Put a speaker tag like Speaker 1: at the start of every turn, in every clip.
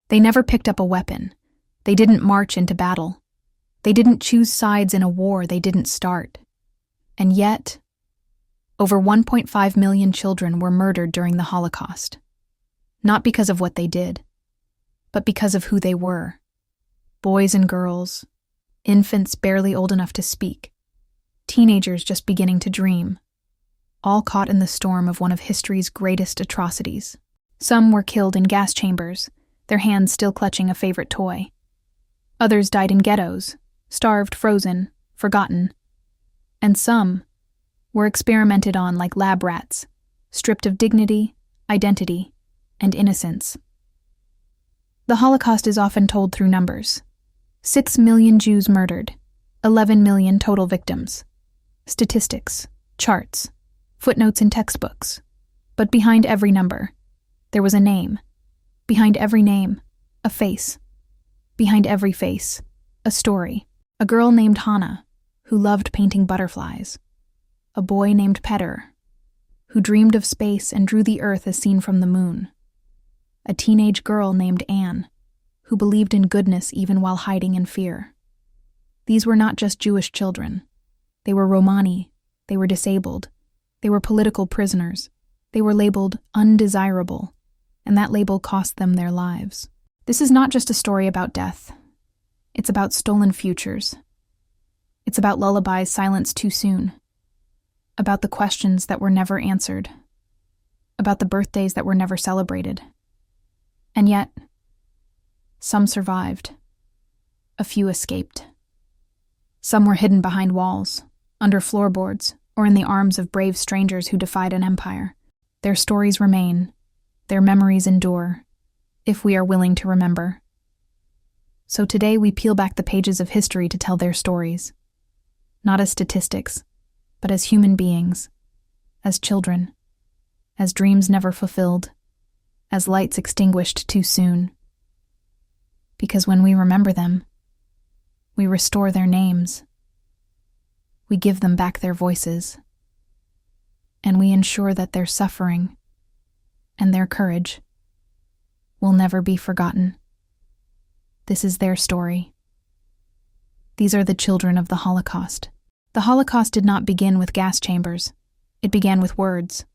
Speaker 1: They never picked up a weapon. They didn't march into battle. They didn't choose sides in a war they didn't start. And yet, over 1.5 million children were murdered during the Holocaust. Not because of what they did, but because of who they were. Boys and girls, infants barely old enough to speak, teenagers just beginning to dream, all caught in the storm of one of history's greatest atrocities. Some were killed in gas chambers, their hands still clutching a favorite toy. Others died in ghettos, starved, frozen, forgotten. And some were experimented on like lab rats, stripped of dignity, identity, and innocence. The Holocaust is often told through numbers. 6 million Jews murdered, 11 million total victims. Statistics, charts, footnotes in textbooks. But behind every number, there was a name. Behind every name, a face. Behind every face, a story. A girl named Hannah, who loved painting butterflies. A boy named Petter, who dreamed of space and drew the earth as seen from the moon. A teenage girl named Anne, who believed in goodness even while hiding in fear. These were not just Jewish children. They were Romani, they were disabled, they were political prisoners, they were labeled undesirable, and that label cost them their lives. This is not just a story about death. It's about stolen futures. It's about lullabies silenced too soon. About the questions that were never answered. About the birthdays that were never celebrated. And yet, some survived. A few escaped. Some were hidden behind walls, under floorboards, or in the arms of brave strangers who defied an empire. Their stories remain. Their memories endure, if we are willing to remember. So today we peel back the pages of history to tell their stories. Not as statistics, but as human beings, as children, as dreams never fulfilled, as lights extinguished too soon. Because when we remember them, we restore their names, we give them back their voices, and we ensure that their suffering and their courage will never be forgotten. This is their story. These are the children of the Holocaust. The Holocaust did not begin with gas chambers. It began with words.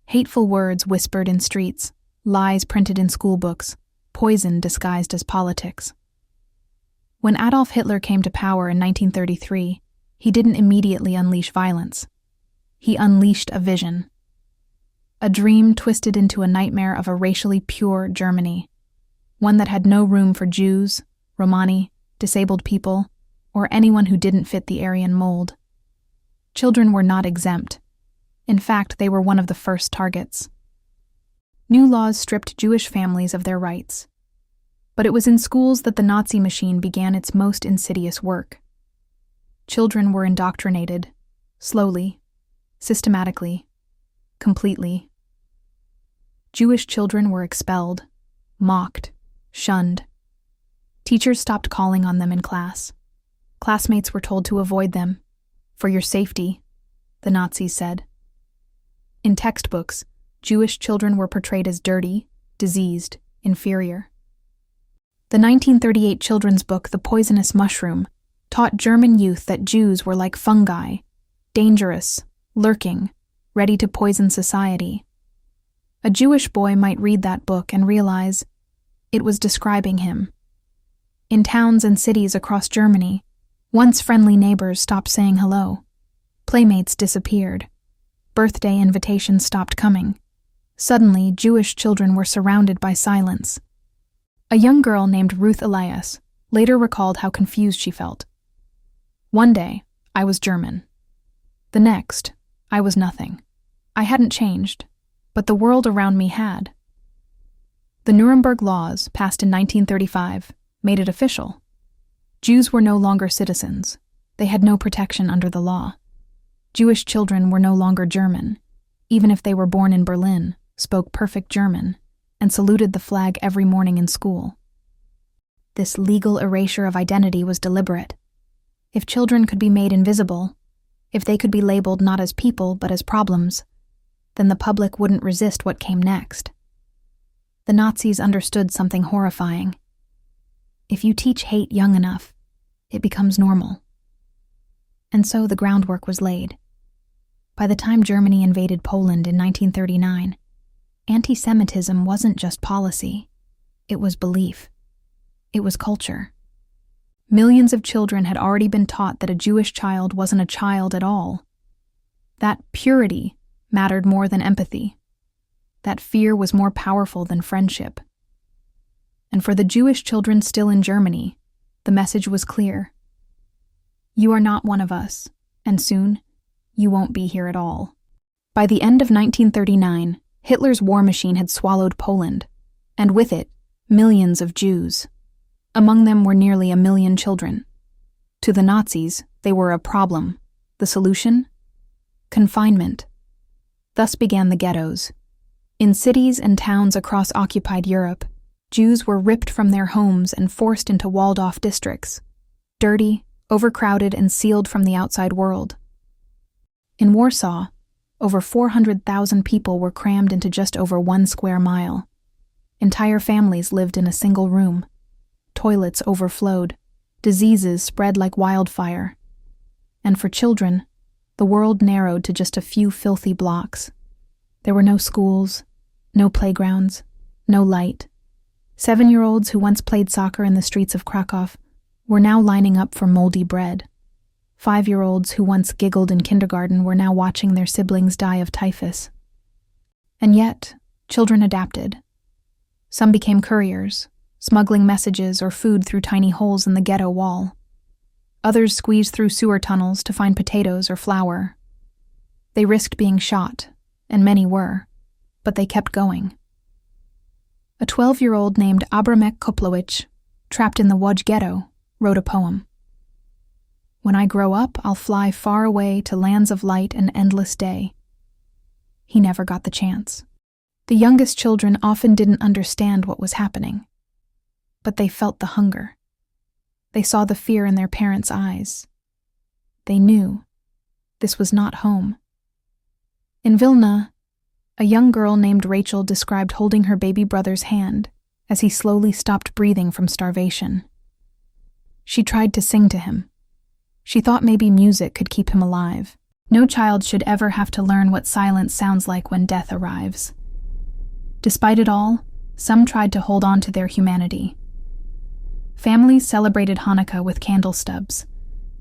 Speaker 1: Hateful words whispered in streets, lies printed in school books, poison disguised as politics. When Adolf Hitler came to power in 1933, he didn't immediately unleash violence. He unleashed a vision. A dream twisted into a nightmare of a racially pure Germany, one that had no room for Jews, Romani, disabled people, or anyone who didn't fit the Aryan mold. Children were not exempt. In fact, they were one of the first targets. New laws stripped Jewish families of their rights. But it was in schools that the Nazi machine began its most insidious work. Children were indoctrinated, slowly, systematically, completely. Jewish children were expelled, mocked, shunned. Teachers stopped calling on them in class. Classmates were told to avoid them. For your safety, the Nazis said. In textbooks, Jewish children were portrayed as dirty, diseased, inferior. The 1938 children's book, The Poisonous Mushroom, taught German youth that Jews were like fungi, dangerous, lurking, ready to poison society. A Jewish boy might read that book and realize it was describing him. In towns and cities across Germany, once friendly neighbors stopped saying hello. Playmates disappeared. Birthday invitations stopped coming. Suddenly, Jewish children were surrounded by silence. A young girl named Ruth Elias later recalled how confused she felt. One day, I was German. The next, I was nothing. I hadn't changed, but the world around me had. The Nuremberg laws, passed in 1935, made it official. Jews were no longer citizens. They had no protection under the law. Jewish children were no longer German, even if they were born in Berlin, spoke perfect German, and saluted the flag every morning in school. This legal erasure of identity was deliberate. If children could be made invisible, if they could be labeled not as people but as problems, then the public wouldn't resist what came next. the Nazis understood something horrifying. If you teach hate young enough, it becomes normal. And so the groundwork was laid. By the time Germany invaded Poland in 1939, antisemitism wasn't just policy. It was belief. It was culture. Millions of children had already been taught that a Jewish child wasn't a child at all. That purity mattered more than empathy. That fear was more powerful than friendship. And for the Jewish children still in Germany, the message was clear. You are not one of us, and soon, you won't be here at all. By the end of 1939, Hitler's war machine had swallowed Poland, and with it, millions of Jews. Among them were nearly 1 million children. To the Nazis, they were a problem. The solution? Confinement. Thus began the ghettos. In cities and towns across occupied Europe, Jews were ripped from their homes and forced into walled-off districts, dirty, overcrowded, and sealed from the outside world. In Warsaw, over 400,000 people were crammed into just over 1 square mile. Entire families lived in a single room. Toilets overflowed. Diseases spread like wildfire. And for children, the world narrowed to just a few filthy blocks. There were no schools, no playgrounds, no light. 7-year-olds who once played soccer in the streets of Krakow were now lining up for moldy bread. 5-year-olds who once giggled in kindergarten were now watching their siblings die of typhus. And yet, children adapted. Some became couriers, smuggling messages or food through tiny holes in the ghetto wall. Others squeezed through sewer tunnels to find potatoes or flour. They risked being shot, and many were, but they kept going. A 12-year-old named Abramek Koplowicz, trapped in the Łódź ghetto, wrote a poem. When I grow up, I'll fly far away to lands of light and endless day. He never got the chance. The youngest children often didn't understand what was happening. But they felt the hunger. They saw the fear in their parents' eyes. They knew this was not home. In Vilna, a young girl named Rachel described holding her baby brother's hand as he slowly stopped breathing from starvation. She tried to sing to him. She thought maybe music could keep him alive. No child should ever have to learn what silence sounds like when death arrives. Despite it all, some tried to hold on to their humanity. Families celebrated Hanukkah with candle stubs.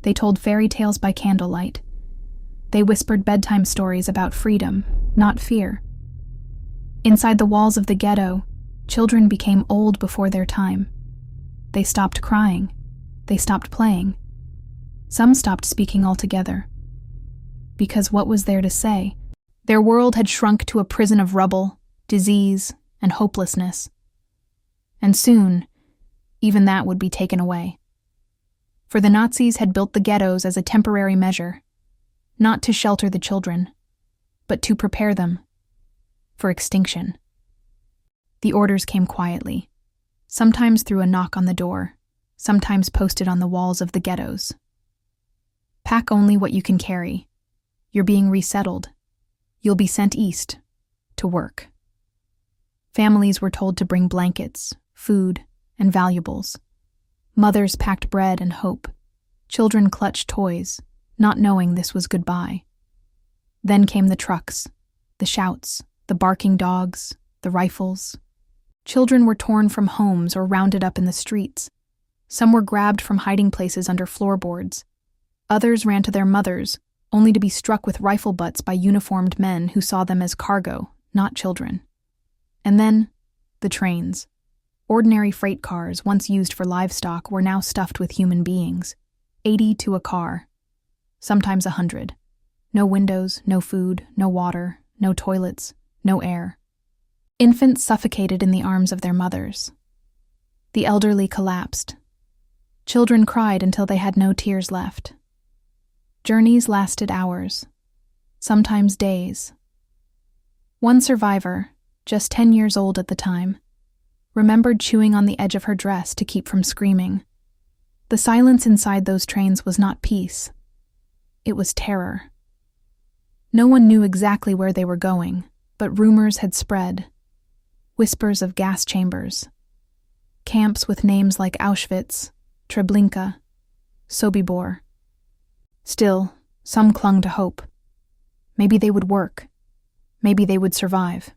Speaker 1: They told fairy tales by candlelight. They whispered bedtime stories about freedom, not fear. Inside the walls of the ghetto, children became old before their time. They stopped crying. They stopped playing. Some stopped speaking altogether. Because what was there to say? Their world had shrunk to a prison of rubble, disease, and hopelessness. And soon, even that would be taken away. For the Nazis had built the ghettos as a temporary measure, not to shelter the children, but to prepare them for extinction. The orders came quietly, sometimes through a knock on the door, sometimes posted on the walls of the ghettos. Pack only what you can carry. You're being resettled. You'll be sent east, to work. Families were told to bring blankets, food, and valuables. Mothers packed bread and hope. Children clutched toys, not knowing this was goodbye. Then came the trucks, the shouts, the barking dogs, the rifles. Children were torn from homes or rounded up in the streets. Some were grabbed from hiding places under floorboards. Others ran to their mothers, only to be struck with rifle butts by uniformed men who saw them as cargo, not children. And then, the trains. Ordinary freight cars, once used for livestock, were now stuffed with human beings. 80 to a car. Sometimes 100. No windows, no food, no water, no toilets, no air. Infants suffocated in the arms of their mothers. The elderly collapsed. Children cried until they had no tears left. Journeys lasted hours, sometimes days. One survivor, just 10 years old at the time, remembered chewing on the edge of her dress to keep from screaming. The silence inside those trains was not peace. It was terror. No one knew exactly where they were going, but rumors had spread. whispers of gas chambers, camps with names like Auschwitz, Treblinka, Sobibor. Still, some clung to hope. Maybe they would work. Maybe they would survive.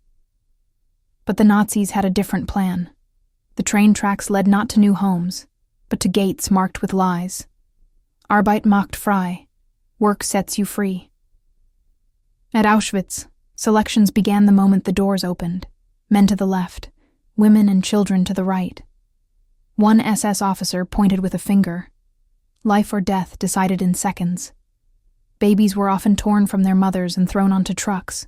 Speaker 1: But the Nazis had a different plan. The train tracks led not to new homes, but to gates marked with lies. Arbeit macht frei. Work sets you free. At Auschwitz, selections began the moment the doors opened. Men to the left, women and children to the right. One SS officer pointed with a finger. Life or death decided in seconds. Babies were often torn from their mothers and thrown onto trucks.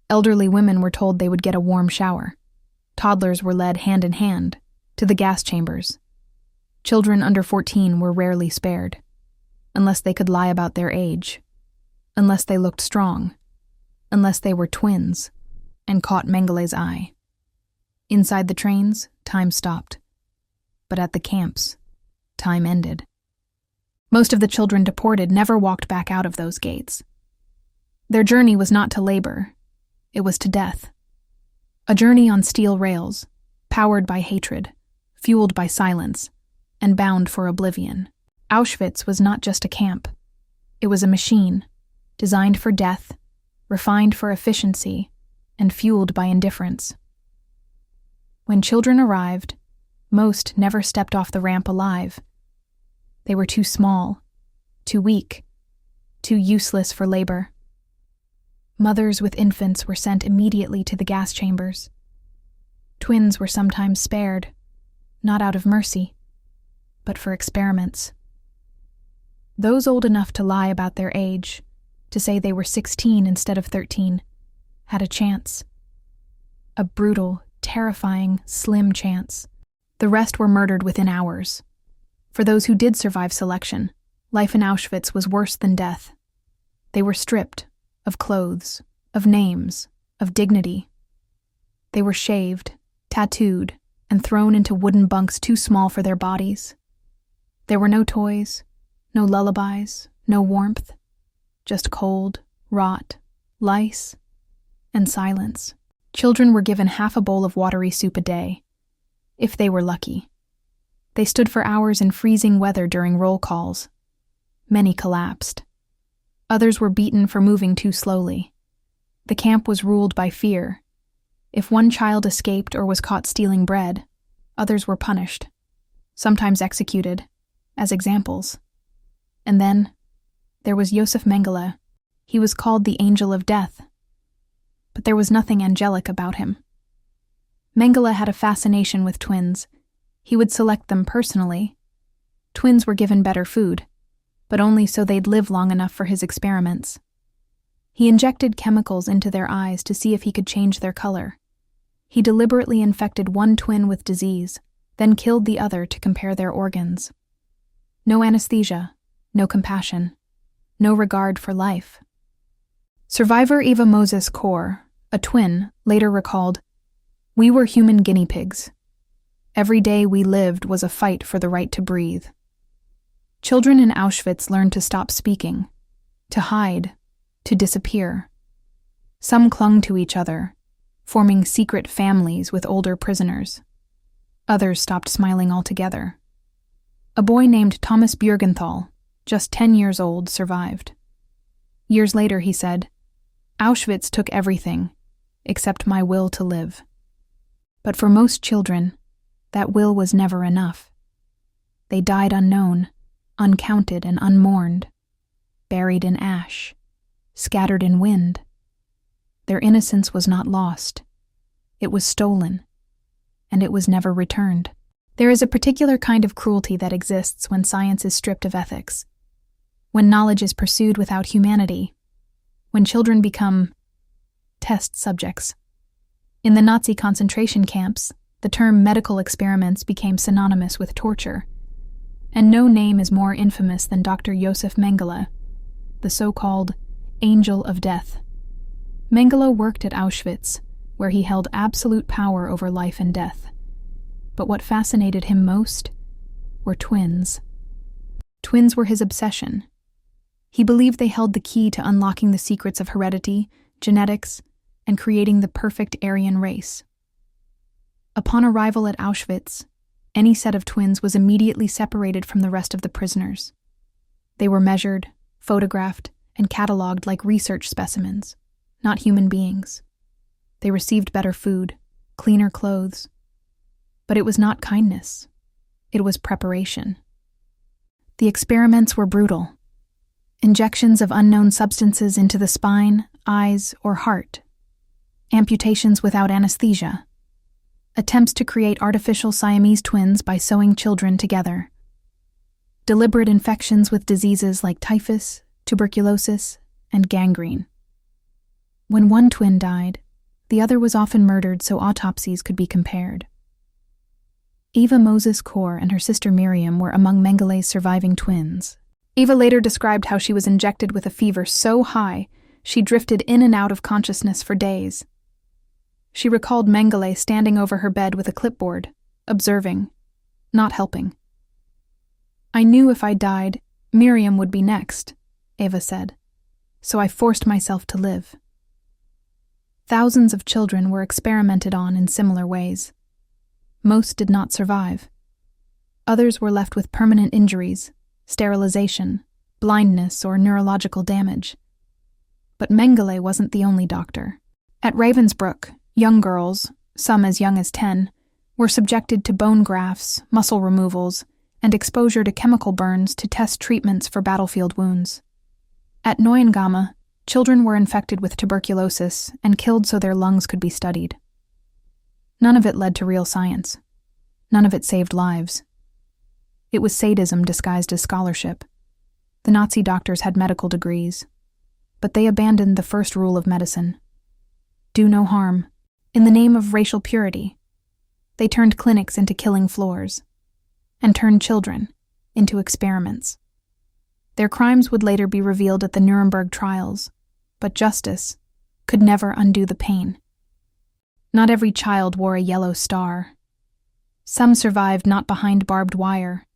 Speaker 1: Elderly women were told they would get a warm shower. Toddlers were led hand in hand to the gas chambers. Children under 14 were rarely spared, unless they could lie about their age, unless they looked strong, unless they were twins and caught Mengele's eye. Inside the trains, time stopped. But at the camps, time ended. Most of the children deported never walked back out of those gates. Their journey was not to labor, it was to death. A journey on steel rails, powered by hatred, fueled by silence, and bound for oblivion. Auschwitz was not just a camp. It was a machine, designed for death, refined for efficiency, and fueled by indifference. When children arrived, most never stepped off the ramp alive. They were too small, too weak, too useless for labor. Mothers with infants were sent immediately to the gas chambers. Twins were sometimes spared, not out of mercy, but for experiments. Those old enough to lie about their age, to say they were 16 instead of 13, had a chance. A brutal, terrifying, slim chance. The rest were murdered within hours. For those who did survive selection, life in Auschwitz was worse than death. They were stripped of clothes, of names, of dignity. They were shaved, tattooed, and thrown into wooden bunks too small for their bodies. There were no toys, no lullabies, no warmth, just cold, rot, lice, and silence. Children were given half a bowl of watery soup a day, if they were lucky. They stood for hours in freezing weather during roll calls. Many collapsed. Others were beaten for moving too slowly. The camp was ruled by fear. If one child escaped or was caught stealing bread, others were punished, sometimes executed, as examples. And then, there was Josef Mengele. He was called the Angel of Death. But there was nothing angelic about him. Mengele had a fascination with twins. He would select them personally. Twins were given better food, but only so they'd live long enough for his experiments. He injected chemicals into their eyes to see if he could change their color. He deliberately infected one twin with disease, then killed the other to compare their organs. No anesthesia, no compassion, no regard for life. Survivor Eva Moses Kaur, a twin, later recalled, "We were human guinea pigs. Every day we lived was a fight for the right to breathe." Children in Auschwitz learned to stop speaking, to hide, to disappear. Some clung to each other, forming secret families with older prisoners. Others stopped smiling altogether. A boy named Thomas Björgenthal, just 10 years old, survived. Years later, he said, "Auschwitz took everything, except my will to live." But for most children, that will was never enough. They died unknown, uncounted and unmourned, buried in ash, scattered in wind. Their innocence was not lost. It was stolen, and it was never returned. There is a particular kind of cruelty that exists when science is stripped of ethics, when knowledge is pursued without humanity, when children become test subjects. In the Nazi concentration camps, the term medical experiments became synonymous with torture, and no name is more infamous than Dr. Josef Mengele, the so-called Angel of Death. Mengele worked at Auschwitz, where he held absolute power over life and death. But what fascinated him most were twins. Twins were his obsession. He believed they held the key to unlocking the secrets of heredity, genetics, and creating the perfect Aryan race. Upon arrival at Auschwitz, any set of twins was immediately separated from the rest of the prisoners. They were measured, photographed, and catalogued like research specimens, not human beings. They received better food, cleaner clothes. But it was not kindness. It was preparation. The experiments were brutal. Injections of unknown substances into the spine, eyes, or heart. Amputations without anesthesia. Attempts to create artificial Siamese twins by sewing children together. Deliberate infections with diseases like typhus, tuberculosis, and gangrene. When one twin died, the other was often murdered so autopsies could be compared. Eva Moses Kaur and her sister Miriam were among Mengelé's surviving twins. Eva later described how she was injected with a fever so high she drifted in and out of consciousness for days. She recalled Mengele standing over her bed with a clipboard, observing, not helping. "I knew if I died, Miriam would be next," Eva said, "so I forced myself to live." Thousands of children were experimented on in similar ways. Most did not survive. Others were left with permanent injuries, sterilization, blindness, or neurological damage. But Mengele wasn't the only doctor. At Ravensbrück, young girls, some as young as 10, were subjected to bone grafts, muscle removals, and exposure to chemical burns to test treatments for battlefield wounds. At Neuengamme, children were infected with tuberculosis and killed so their lungs could be studied. None of it led to real science. None of it saved lives. It was sadism disguised as scholarship. The Nazi doctors had medical degrees, but they abandoned the first rule of medicine: do no harm, in the name of racial purity. They turned clinics into killing floors, and turned children into experiments. Their crimes would later be revealed at the Nuremberg trials, but justice could never undo the pain. Not every child wore a yellow star. Some survived not behind barbed wire,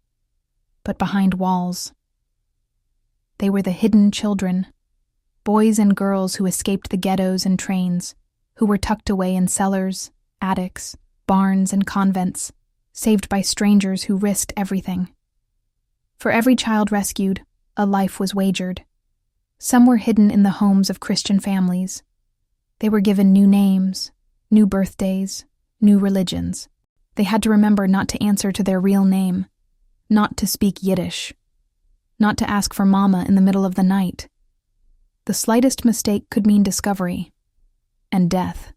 Speaker 1: but behind walls. They were the hidden children, boys and girls who escaped the ghettos and trains, who were tucked away in cellars, attics, barns, and convents, saved by strangers who risked everything. For every child rescued, a life was wagered. Some were hidden in the homes of Christian families. They were given new names, new birthdays, new religions. They had to remember not to answer to their real name, not to speak Yiddish, not to ask for mama in the middle of the night. The slightest mistake could mean discovery and death.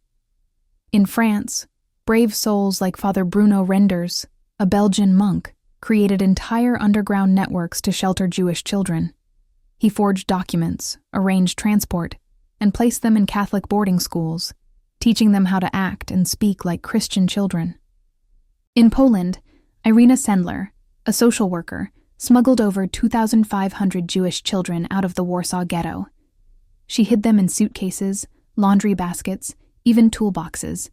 Speaker 1: In France, brave souls like Father Bruno Renders, a Belgian monk, created entire underground networks to shelter Jewish children. He forged documents, arranged transport, and placed them in Catholic boarding schools, teaching them how to act and speak like Christian children. In Poland, Irina Sendler, a social worker, smuggled over 2,500 Jewish children out of the Warsaw Ghetto. She hid them in suitcases, laundry baskets, even toolboxes.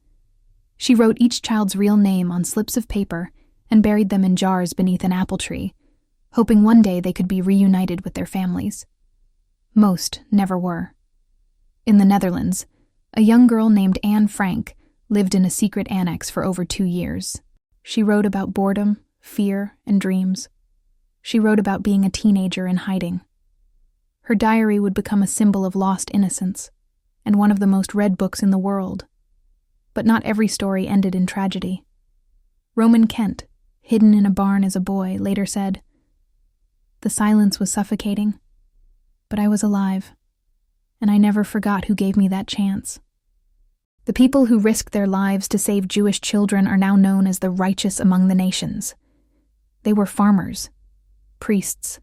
Speaker 1: She wrote each child's real name on slips of paper and buried them in jars beneath an apple tree, hoping one day they could be reunited with their families. Most never were. In the Netherlands, a young girl named Anne Frank lived in a secret annex for over 2 years. She wrote about boredom, fear, and dreams. She wrote about being a teenager in hiding. Her diary would become a symbol of lost innocence, and one of the most read books in the world. But not every story ended in tragedy. Roman Kent, hidden in a barn as a boy, later said, "The silence was suffocating, but I was alive, and I never forgot who gave me that chance." The people who risked their lives to save Jewish children are now known as the righteous among the nations. They were farmers, priests,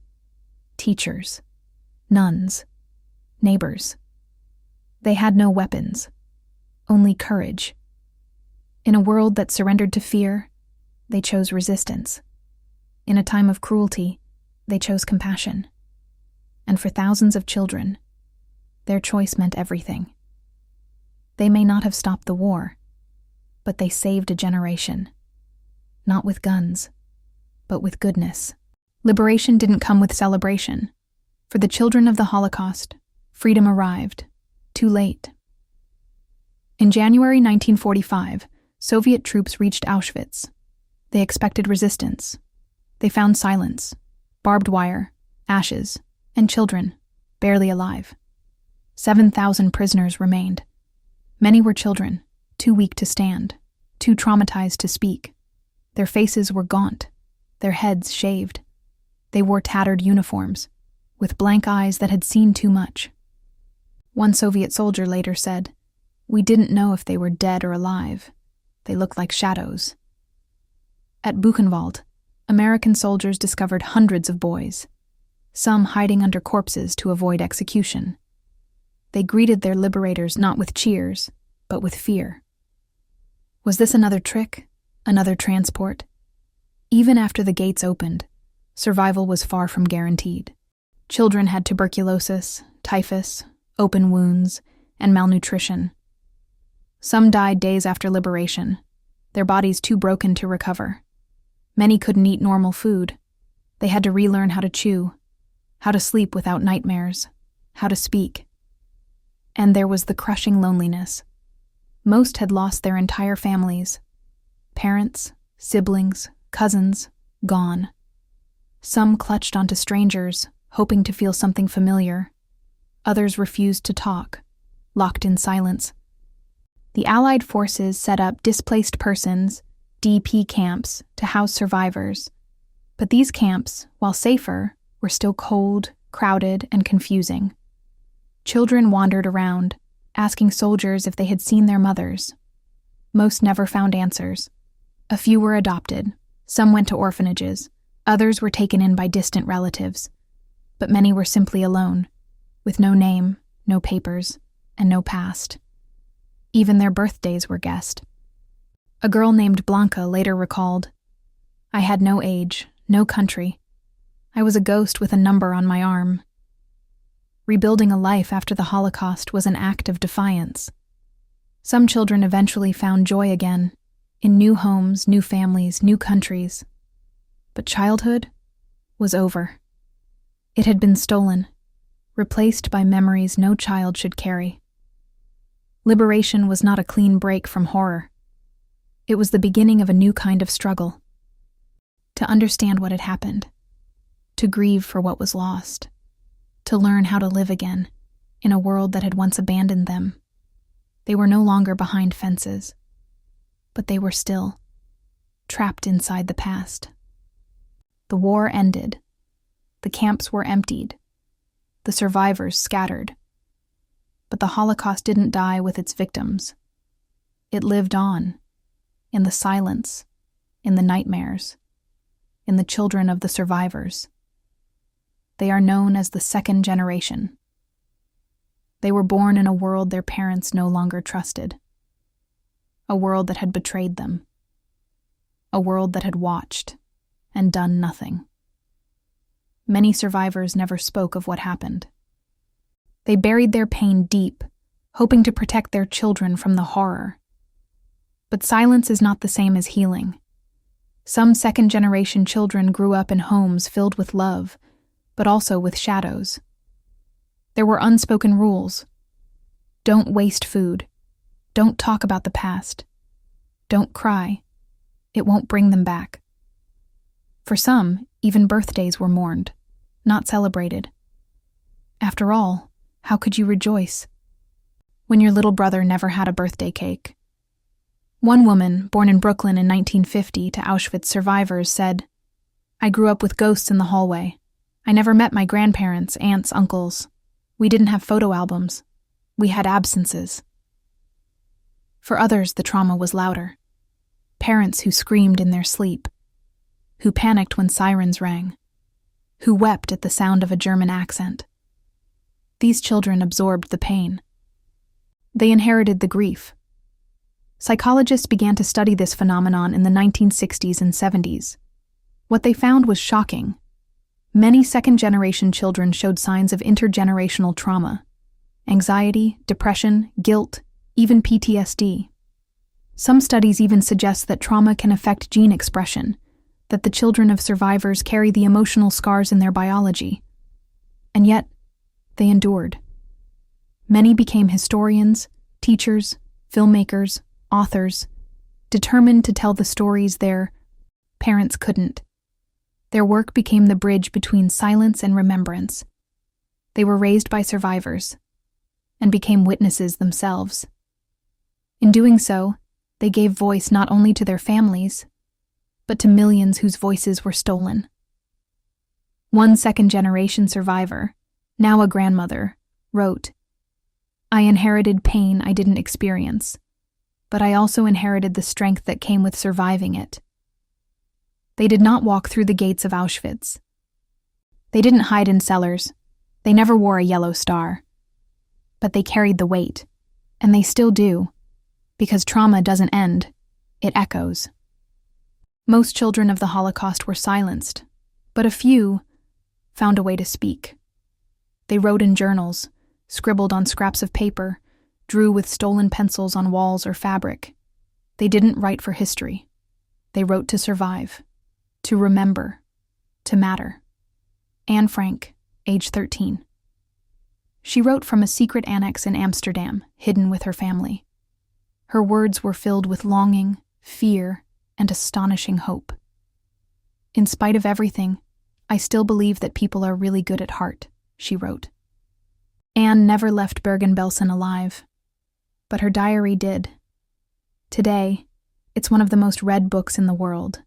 Speaker 1: teachers, nuns, neighbors. They had no weapons, only courage. In a world that surrendered to fear, they chose resistance. In a time of cruelty, they chose compassion. And for thousands of children, their choice meant everything. They may not have stopped the war, but they saved a generation. Not with guns, but with goodness. Liberation didn't come with celebration. For the children of the Holocaust, freedom arrived, too late. In January 1945, Soviet troops reached Auschwitz. They expected resistance. They found silence, barbed wire, ashes, and children, barely alive. 7,000 prisoners remained. Many were children, too weak to stand, too traumatized to speak. Their faces were gaunt, their heads shaved. They wore tattered uniforms, with blank eyes that had seen too much. One Soviet soldier later said, "We didn't know if they were dead or alive. They looked like shadows." At Buchenwald, American soldiers discovered hundreds of boys, some hiding under corpses to avoid execution. They greeted their liberators not with cheers, but with fear. Was this another trick? Another transport? Even after the gates opened, survival was far from guaranteed. Children had tuberculosis, typhus, open wounds, and malnutrition. Some died days after liberation, their bodies too broken to recover. Many couldn't eat normal food. They had to relearn how to chew, how to sleep without nightmares, how to speak. And there was the crushing loneliness. Most had lost their entire families. Parents, siblings, cousins, gone. Some clutched onto strangers, hoping to feel something familiar. Others refused to talk, locked in silence. The Allied forces set up displaced persons, DP camps, to house survivors. But these camps, while safer, were still cold, crowded, and confusing. Children wandered around, asking soldiers if they had seen their mothers. Most never found answers. A few were adopted, some went to orphanages, others were taken in by distant relatives. But many were simply alone, with no name, no papers, and no past. Even their birthdays were guessed. A girl named Blanca later recalled, "I had no age, no country. I was a ghost with a number on my arm." Rebuilding a life after the Holocaust was an act of defiance. Some children eventually found joy again, in new homes, new families, new countries. But childhood was over. It had been stolen, replaced by memories no child should carry. Liberation was not a clean break from horror. It was the beginning of a new kind of struggle. To understand what had happened, to grieve for what was lost, to learn how to live again in a world that had once abandoned them. They were no longer behind fences, but they were still trapped inside the past. The war ended. The camps were emptied. The survivors scattered. But the Holocaust didn't die with its victims. It lived on, in the silence, in the nightmares, in the children of the survivors. They are known as the second generation. They were born in a world their parents no longer trusted. A world that had betrayed them. A world that had watched and done nothing. Many survivors never spoke of what happened. They buried their pain deep, hoping to protect their children from the horror. But silence is not the same as healing. Some second-generation children grew up in homes filled with love, but also with shadows. There were unspoken rules. Don't waste food. Don't talk about the past. Don't cry. It won't bring them back. For some, even birthdays were mourned, not celebrated. After all, how could you rejoice when your little brother never had a birthday cake? One woman, born in Brooklyn in 1950 to Auschwitz survivors, said, "I grew up with ghosts in the hallway. I never met my grandparents, aunts, uncles. We didn't have photo albums. We had absences." For others, the trauma was louder. Parents who screamed in their sleep, who panicked when sirens rang, who wept at the sound of a German accent. These children absorbed the pain. They inherited the grief. Psychologists began to study this phenomenon in the 1960s and 70s. What they found was shocking. Many second-generation children showed signs of intergenerational trauma, anxiety, depression, guilt, even PTSD. Some studies even suggest that trauma can affect gene expression, that the children of survivors carry the emotional scars in their biology. And yet, they endured. Many became historians, teachers, filmmakers, authors. determined to tell the stories their parents couldn't. Their work became the bridge between silence and remembrance. They were raised by survivors and became witnesses themselves. In doing so, they gave voice not only to their families, but to millions whose voices were stolen. One second-generation survivor, now a grandmother, wrote, "I inherited pain I didn't experience, but I also inherited the strength that came with surviving it." They did not walk through the gates of Auschwitz. They didn't hide in cellars. They never wore a yellow star. But they carried the weight, and they still do, because trauma doesn't end, it echoes. Most children of the Holocaust were silenced, but a few found a way to speak. They wrote in journals, scribbled on scraps of paper, drew with stolen pencils on walls or fabric. They didn't write for history. They wrote to survive, to remember, to matter. Anne Frank, age 13. She wrote from a secret annex in Amsterdam, hidden with her family. Her words were filled with longing, fear, and astonishing hope. "In spite of everything, I still believe that people are really good at heart," she wrote. Anne never left Bergen-Belsen alive, but her diary did. Today, it's one of the most read books in the world,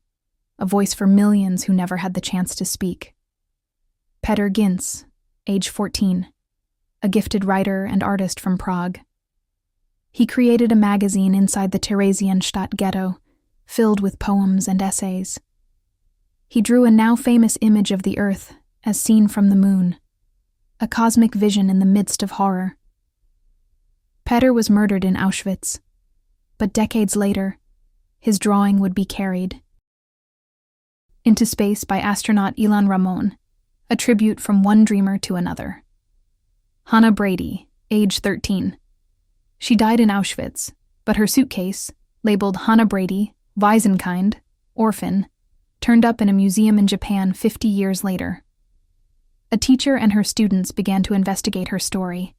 Speaker 1: a voice for millions who never had the chance to speak. Peter Ginz, age 14, a gifted writer and artist from Prague. He created a magazine inside the Theresienstadt ghetto, filled with poems and essays. He drew a now-famous image of the Earth as seen from the moon, a cosmic vision in the midst of horror. Peter was murdered in Auschwitz, but decades later, his drawing would be carried into space by astronaut Ilan Ramon, a tribute from one dreamer to another. Hannah Brady, age 13. She died in Auschwitz, but her suitcase, labeled Hannah Brady, Waisenkind, orphan, turned up in a museum in Japan 50 years later. A teacher and her students began to investigate her story,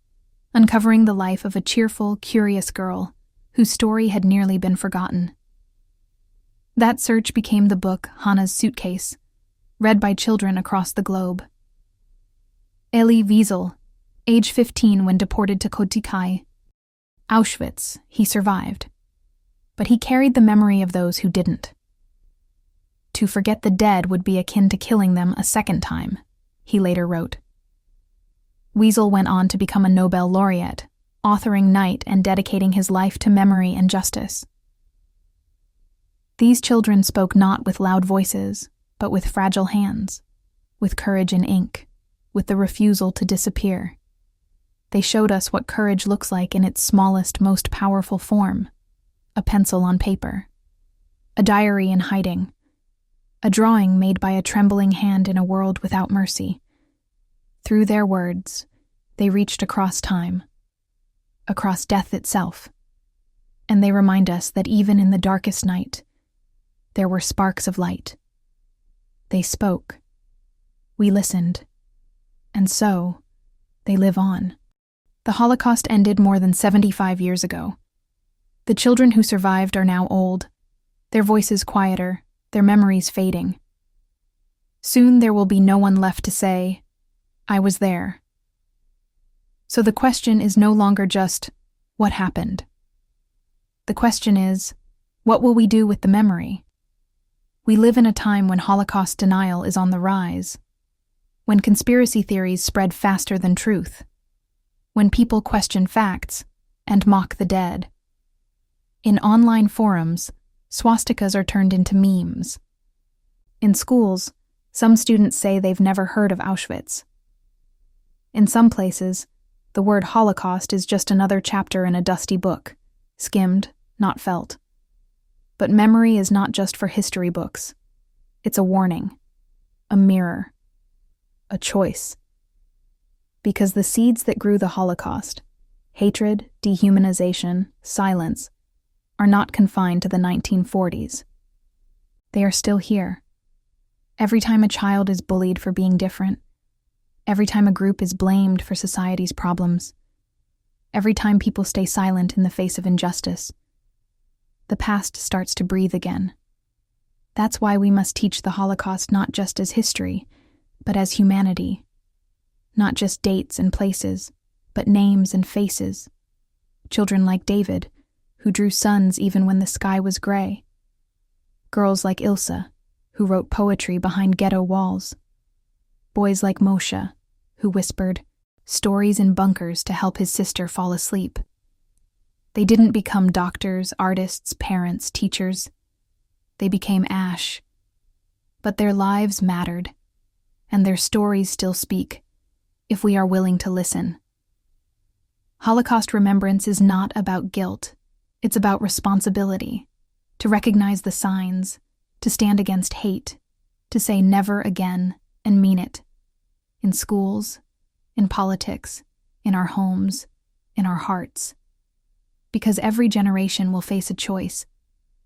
Speaker 1: uncovering the life of a cheerful, curious girl whose story had nearly been forgotten. That search became the book Hannah's Suitcase, read by children across the globe. Elie Wiesel, age 15 when deported to Kotykai, Auschwitz, he survived, but he carried the memory of those who didn't. To forget the dead would be akin to killing them a second time, he later wrote. Wiesel went on to become a Nobel laureate, authoring Night and dedicating his life to memory and justice. These children spoke not with loud voices, but with fragile hands, with courage in ink, with the refusal to disappear. They showed us what courage looks like in its smallest, most powerful form: a pencil on paper, a diary in hiding, a drawing made by a trembling hand in a world without mercy. Through their words, they reached across time, across death itself, and they remind us that even in the darkest night, there were sparks of light. They spoke, we listened, and so they live on. The Holocaust ended more than 75 years ago. The children who survived are now old, their voices quieter, their memories fading. Soon there will be no one left to say, "I was there." So the question is no longer just, what happened? The question is, what will we do with the memory? We live in a time when Holocaust denial is on the rise, when conspiracy theories spread faster than truth, when people question facts and mock the dead. In online forums, swastikas are turned into memes. In schools, some students say they've never heard of Auschwitz. In some places, the word Holocaust is just another chapter in a dusty book, skimmed, not felt. But memory is not just for history books. It's a warning, a mirror, a choice. Because the seeds that grew the Holocaust, hatred, dehumanization, silence, are not confined to the 1940s. They are still here. Every time a child is bullied for being different, every time a group is blamed for society's problems, every time people stay silent in the face of injustice, the past starts to breathe again. That's why we must teach the Holocaust not just as history, but as humanity. Not just dates and places, but names and faces. Children like David, who drew suns even when the sky was gray. Girls like Ilsa, who wrote poetry behind ghetto walls. Boys like Moshe, who whispered stories in bunkers to help his sister fall asleep. They didn't become doctors, artists, parents, teachers. They became ash. But their lives mattered, and their stories still speak, if we are willing to listen. Holocaust remembrance is not about guilt. It's about responsibility, to recognize the signs, to stand against hate, to say never again and mean it. In schools, in politics, in our homes, in our hearts. Because every generation will face a choice,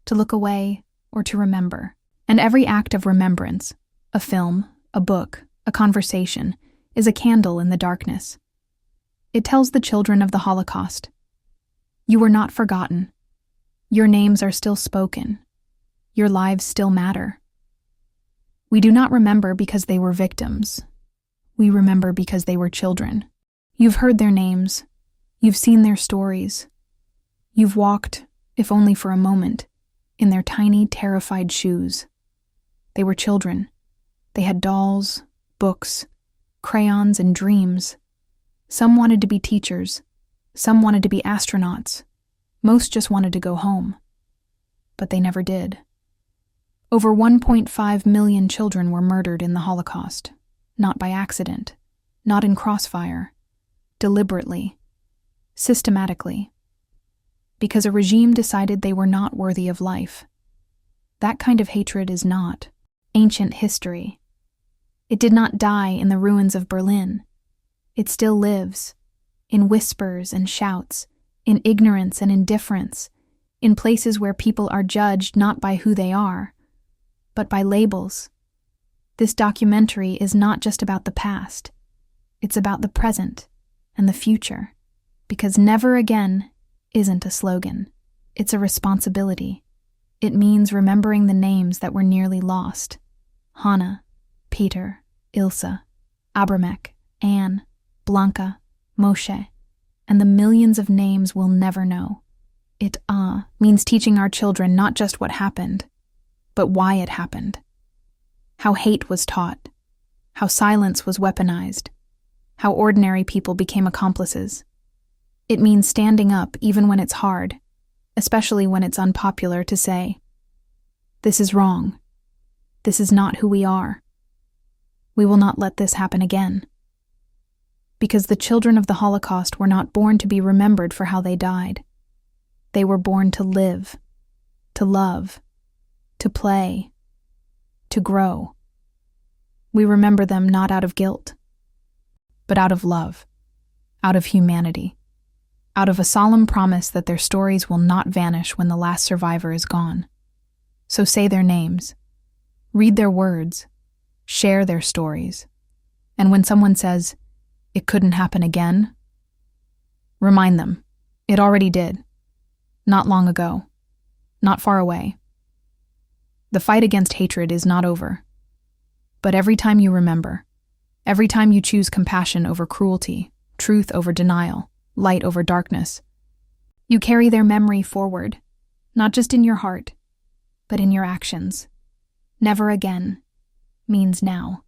Speaker 1: to look away or to remember. And every act of remembrance, a film, a book, a conversation, is a candle in the darkness. It tells the children of the Holocaust, you were not forgotten. Your names are still spoken. Your lives still matter. We do not remember because they were victims. We remember because they were children. You've heard their names. You've seen their stories. You've walked, if only for a moment, in their tiny, terrified shoes. They were children. They had dolls, books, crayons, and dreams. Some wanted to be teachers. Some wanted to be astronauts. Most just wanted to go home. But they never did. Over 1.5 million children were murdered in the Holocaust. Not by accident. Not in crossfire. Deliberately. Systematically. Because a regime decided they were not worthy of life. That kind of hatred is not ancient history. It did not die in the ruins of Berlin. It still lives, in whispers and shouts, in ignorance and indifference, in places where people are judged not by who they are, but by labels. This documentary is not just about the past. It's about the present and the future, because never again isn't a slogan. It's a responsibility. It means remembering the names that were nearly lost. Hannah, Peter, Ilsa, Abramek, Anne, Blanca, Moshe, and the millions of names we'll never know. It means teaching our children not just what happened, but why it happened. How hate was taught, how silence was weaponized, how ordinary people became accomplices. It means standing up even when it's hard, especially when it's unpopular to say, this is wrong. This is not who we are. We will not let this happen again. Because the children of the Holocaust were not born to be remembered for how they died. They were born to live, to love, to play, to grow. We remember them not out of guilt, but out of love, out of humanity, out of a solemn promise that their stories will not vanish when the last survivor is gone. So say their names, read their words, share their stories, and when someone says, it couldn't happen again, remind them, it already did. Not long ago. Not far away. The fight against hatred is not over. But every time you remember, every time you choose compassion over cruelty, truth over denial, light over darkness, you carry their memory forward, not just in your heart, but in your actions. Never again means now.